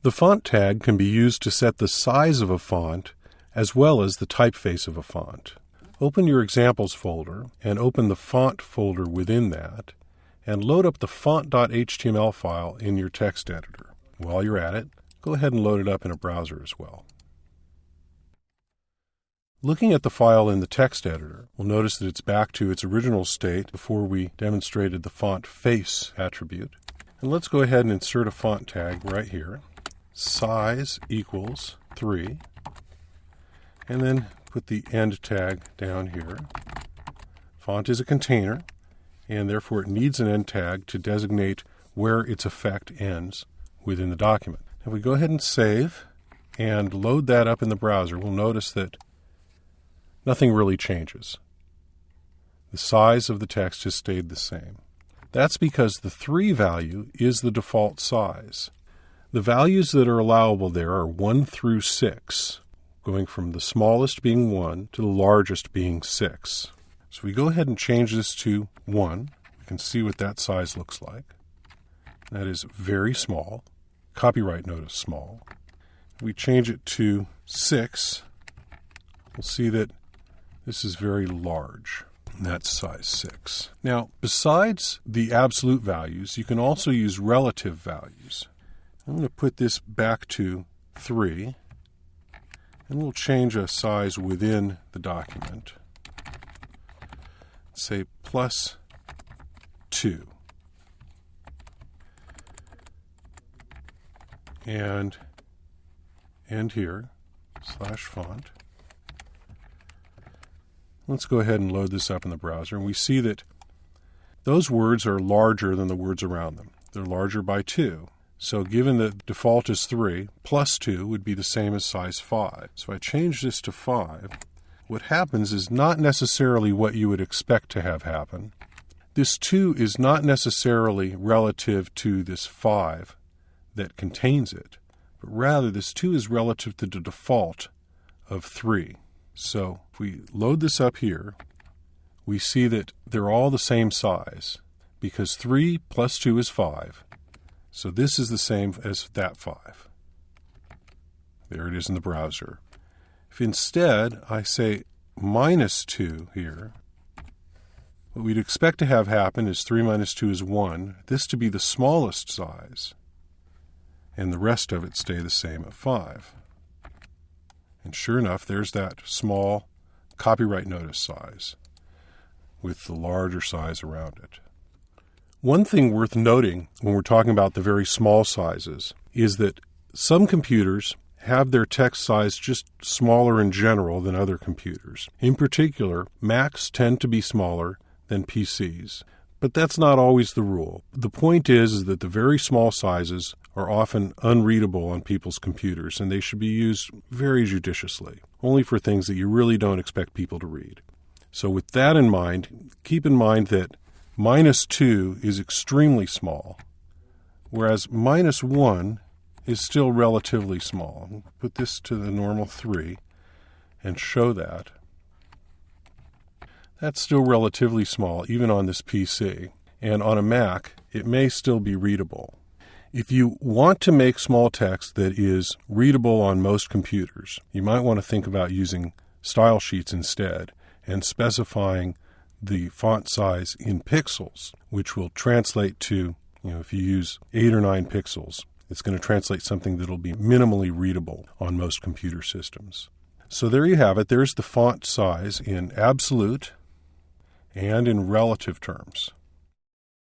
The font tag can be used to set the size of a font as well as the typeface of a font. Open your examples folder and open the font folder within that and load up the font.html file in your text editor. While you're at it, go ahead and load it up in a browser as well. Looking at the file in the text editor, we'll notice that it's back to its original state before we demonstrated the font face attribute. And let's go ahead and insert a font tag right here. Size equals 3. And then put the end tag down here. Font is a container, and therefore it needs an end tag to designate where its effect ends within the document. If we go ahead and save and load that up in the browser, we'll notice that nothing really changes. The size of the text has stayed the same. That's because the 3 value is the default size. The values that are allowable there are 1 through 6, going from the smallest being 1 to the largest being 6. So we go ahead and change this to 1. We can see what that size looks like. That is very small. Copyright notice small. If we change it to 6, we'll see that this is very large. That's size 6. Now, besides the absolute values, you can also use relative values. I'm going to put this back to 3, and we'll change a size within the document. Say plus 2. And end here, /font. Let's go ahead and load this up in the browser, and we see that those words are larger than the words around them. They're larger by 2. So given that default is 3, plus 2 would be the same as size 5. So if I change this to 5, what happens is not necessarily what you would expect to have happen. This 2 is not necessarily relative to this 5 that contains it, but rather this 2 is relative to the default of 3. So if we load this up here, we see that they're all the same size because 3 plus 2 is 5. So this is the same as that 5. There it is in the browser. If instead I say minus 2 here, what we'd expect to have happen is 3 minus 2 is 1, this to be the smallest size, and the rest of it stay the same at 5. And sure enough, there's that small copyright notice size with the larger size around it. One thing worth noting when we're talking about the very small sizes is that some computers have their text size just smaller in general than other computers. In particular, Macs tend to be smaller than PCs, but that's not always the rule. The point is that the very small sizes are often unreadable on people's computers, and they should be used very judiciously, only for things that you really don't expect people to read. So with that in mind, keep in mind that minus 2 is extremely small, whereas minus 1 is still relatively small. We'll put this to the normal 3 and show that. That's still relatively small, even on this PC. And on a Mac, it may still be readable. If you want to make small text that is readable on most computers, you might want to think about using style sheets instead and specifying the font size in pixels, which will translate to, if you use 8 or 9 pixels, it's going to translate something that will be minimally readable on most computer systems. So there you have it. There's the font size in absolute and in relative terms.